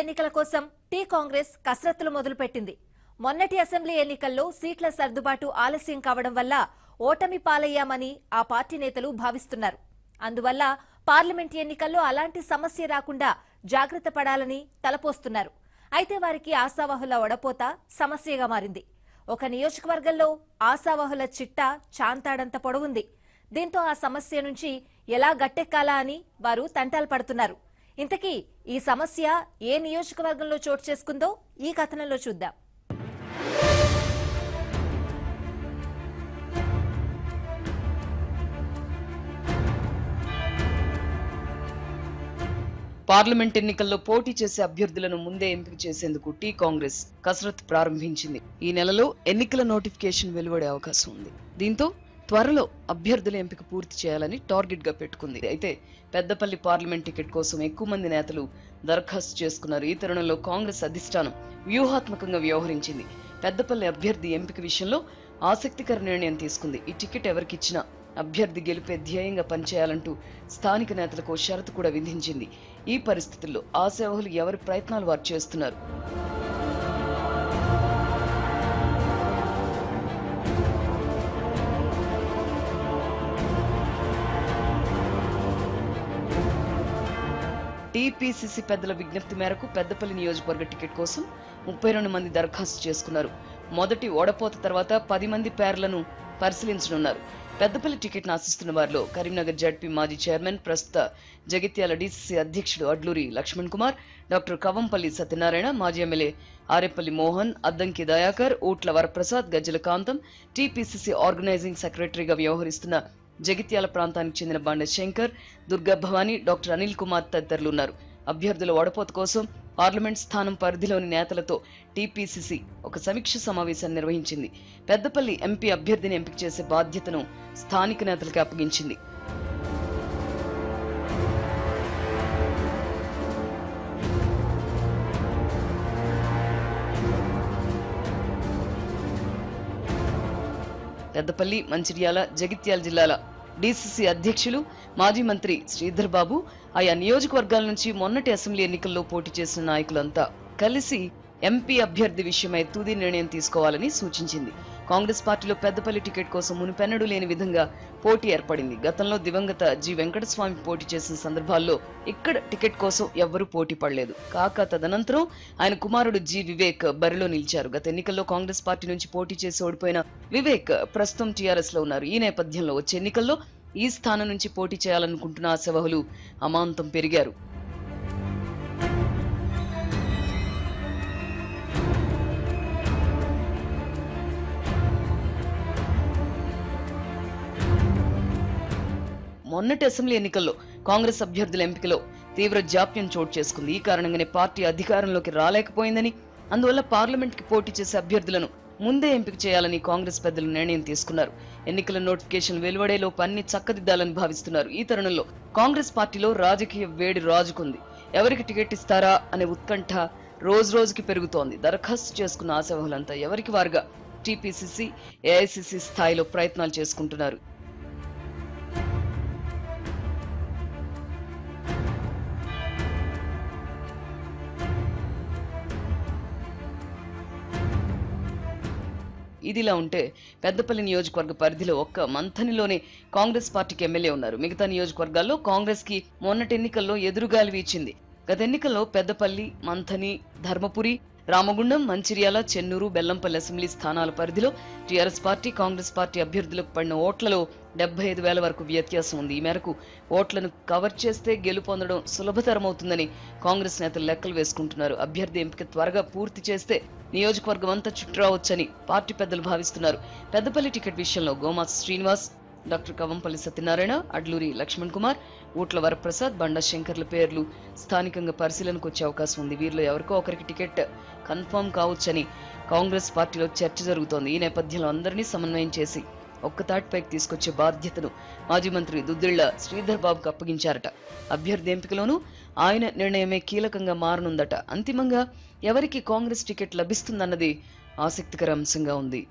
ఎన్నికల కోసం టీ కాంగ్రెస్ కసరత్తులు మొదలుపెట్టింది. మొన్నటి అసెంబ్లీ ఎన్నికల్లో సీట్ల సర్దుబాటు ఆలస్యం కావడం వల్ల ఓటమి పాలయ్యామని ఆ పార్టీ నేతలు భావిస్తున్నారు. అందువల్ల పార్లమెంట్ ఎన్నికల్లో అలాంటి సమస్య రాకుండా జాగ్రత్త పడాలని తలపోస్తున్నారు. అయితే వారికి ఆశావహుల ఒడపోత సమస్యగా మారింది. ఒక నియోజకవర్గంలో ఆశావహుల చిట్టా చాంతాడంత పొడవుంది. దీంతో ఆ సమస్య నుంచి ఎలా గట్టెక్కాలా అని వారు తంటాలు పడుతున్నారు. ఇంతకీ ఈ సమస్య ఏ నియోజకవర్గంలో చోటు చేసుకుందో ఈ కథనంలో చూద్దాం. పార్లమెంట్ ఎన్నికల్లో పోటీ చేసే అభ్యర్థులను ముందే ఎంపిక చేసేందుకు టీ కాంగ్రెస్ కసరత్తు ప్రారంభించింది. ఈ నెలలో ఎన్నికల నోటిఫికేషన్ వెలువడే అవకాశం ఉంది. దీంతో త్వరలో అభ్యర్థుల ఎంపిక పూర్తి చేయాలని టార్గెట్ గా పెట్టుకుంది. అయితే పెద్దపల్లి పార్లమెంట్ టికెట్ కోసం ఎక్కువ మంది నేతలు దరఖాస్తు చేసుకున్నారు. ఈ తరుణంలో కాంగ్రెస్ అధిష్టానం వ్యూహాత్మకంగా వ్యవహరించింది. పెద్దపల్లి అభ్యర్థి ఎంపిక విషయంలో ఆసక్తికర నిర్ణయం తీసుకుంది. ఈ టికెట్ ఎవరికిచ్చినా అభ్యర్థి గెలిపే ధ్యేయంగా పనిచేయాలంటూ స్థానిక నేతలకు షరతు కూడా విధించింది. ఈ పరిస్థితుల్లో ఆశావహులు ఎవరి ప్రయత్నాలు వారు చేస్తున్నారు. టీపీసీసీ పెద్దల విజ్ఞప్తి మేరకు పెద్దపల్లి నియోజకవర్గ టికెట్ కోసం 32 మంది దరఖాస్తు చేసుకున్నారు. మొదటి ఓడపోత తర్వాత 10 మంది పేర్లను పరిశీలించనున్నారు. పెద్దపల్లి టికెట్ ఆశిస్తున్న వారిలో కరీంనగర్ జడ్పీ మాజీ చైర్మన్, ప్రస్తుత జగిత్యాల డీసీసీ అధ్యక్షుడు అడ్లూరి లక్ష్మణ్ కుమార్, డాక్టర్ కవంపల్లి సత్యనారాయణ, మాజీ ఎమ్మెల్యే ఆరేపల్లి మోహన్, అద్దంకి దయాకర్, ఊట్ల వరప్రసాద్, గజ్జల కాంతం, టీపీసీసీ ఆర్గనైజింగ్ సెక్రటరీగా వ్యవహరిస్తున్న జగిత్యాల ప్రాంతానికి చెందిన బండ శంకర్, దుర్గా భవానీ, డాక్టర్ అనిల్ కుమార్ తదితరులు ఉన్నారు. అభ్యర్థుల ఓడపోత కోసం పార్లమెంట్ స్థానం పరిధిలోని నేతలతో టీపీసీసీ ఒక సమీక్ష సమావేశాన్ని నిర్వహించింది. పెద్దపల్లి ఎంపీ అభ్యర్థిని ఎంపిక చేసే బాధ్యతను స్థానిక నేతలకు అప్పగించింది. పెద్దపల్లి, మంచిర్యాల, జగిత్యాల జిల్లాల డీసీసీ అధ్యక్షులు, మాజీ మంత్రి శ్రీధర్ బాబు, ఆయా నియోజకవర్గాల నుంచి మొన్నటి అసెంబ్లీ ఎన్నికల్లో పోటీ చేసిన నాయకులంతా కలిసి ఎంపీ అభ్యర్థి విషయమై తుది నిర్ణయం తీసుకోవాలని సూచించింది. కాంగ్రెస్ పార్టీలో పెద్దపల్లి టికెట్ కోసం మునుపెన్నడూ లేని విధంగా పోటీ ఏర్పడింది. గతంలో దివంగత జి వెంకటస్వామి పోటీ చేసిన సందర్భాల్లో ఇక్కడ టికెట్ కోసం ఎవ్వరూ పోటీ పడలేదు. కాక తదనంతరం ఆయన కుమారుడు జి వివేక్ బరిలో నిలిచారు. గత ఎన్నికల్లో కాంగ్రెస్ పార్టీ నుంచి పోటీ చేసి ఓడిపోయిన వివేక్ ప్రస్తుతం టీఆర్ఎస్ లో ఉన్నారు. ఈ నేపథ్యంలో వచ్చే ఎన్నికల్లో ఈ స్థానం నుంచి పోటీ చేయాలనుకుంటున్న ఆశావహులు అమాంతం పెరిగారు. మొన్నటి అసెంబ్లీ ఎన్నికల్లో కాంగ్రెస్ అభ్యర్థుల ఎంపికలో తీవ్ర జాప్యం చోటు చేసుకుంది. ఈ కారణంగానే పార్టీ అధికారంలోకి రాలేకపోయిందని, అందువల్ల పార్లమెంట్ కి పోటీ చేసే అభ్యర్థులను ముందే ఎంపిక చేయాలని కాంగ్రెస్ పెద్దలు నిర్ణయం తీసుకున్నారు. ఎన్నికల నోటిఫికేషన్ వెలువడేలోపు అన్ని చక్కదిద్దాలని భావిస్తున్నారు. ఈ తరుణంలో కాంగ్రెస్ పార్టీలో రాజకీయ వేడి రాజుకుంది. ఎవరికి టికెట్ ఇస్తారా అనే ఉత్కంఠ రోజు రోజుకి పెరుగుతోంది. దరఖాస్తు చేసుకున్న ఆశావహులంతా ఎవరికి వారుగా టీపీసీసీ, ఏఐసీసీ స్థాయిలో ప్రయత్నాలు చేసుకుంటున్నారు. ఇదిలా ఉంటే పెద్దపల్లి నియోజకవర్గ పరిధిలో ఒక్క మంథనిలోనే కాంగ్రెస్ పార్టీకి ఎమ్మెల్యే ఉన్నారు. మిగతా నియోజకవర్గాల్లో కాంగ్రెస్ కి మొన్నటి ఎన్నికల్లో ఎదురుగాలి వీచింది. గత ఎన్నికల్లో పెద్దపల్లి, మంథని, ధర్మపురి, రామగుండం, మంచిర్యాల, చెన్నూరు, బెల్లంపల్లి అసెంబ్లీ స్థానాల పరిధిలో టీఆర్ఎస్ పార్టీ, కాంగ్రెస్ పార్టీ అభ్యర్థులకు పడిన ఓట్లలో 75,000 వరకు వ్యత్యాసం ఉంది. ఈ మేరకు ఓట్లను కవర్ చేస్తే గెలుపొందడం సులభతరమవుతుందని కాంగ్రెస్ నేతలు లెక్కలు వేసుకుంటున్నారు. అభ్యర్థి ఎంపిక త్వరగా పూర్తి చేస్తే నియోజకవర్గం అంతా చుట్టురావచ్చని పార్టీ పెద్దలు భావిస్తున్నారు. పెద్దపల్లి టికెట్ విషయంలో గోమాస శ్రీనివాస్, డాక్టర్ కవంపల్లి సత్యనారాయణ, అడ్లూరి లక్ష్మణ్ కుమార్, ఊట్ల వరప్రసాద్, బండ శంకర్ల పేర్లు స్థానికంగా పరిశీలనకు వచ్చే అవకాశం ఉంది. వీరిలో ఎవరికో ఒకరికి టికెట్ కన్ఫర్మ్ కావచ్చని కాంగ్రెస్ పార్టీలో చర్చ జరుగుతోంది. ఈ నేపథ్యంలో అందరినీ సమన్వయం చేసి ఒక్కతాటిపైకి తీసుకొచ్చే బాధ్యతను మాజీ మంత్రి దుద్దిళ్ల శ్రీధర్ బాబుకు అప్పగించారట. అభ్యర్థి ఎంపికలోనూ ఆయన నిర్ణయమే కీలకంగా మారనుందట. అంతిమంగా ఎవరికి కాంగ్రెస్ టికెట్ లభిస్తుందన్నది ఆసక్తికర అంశంగా ఉంది.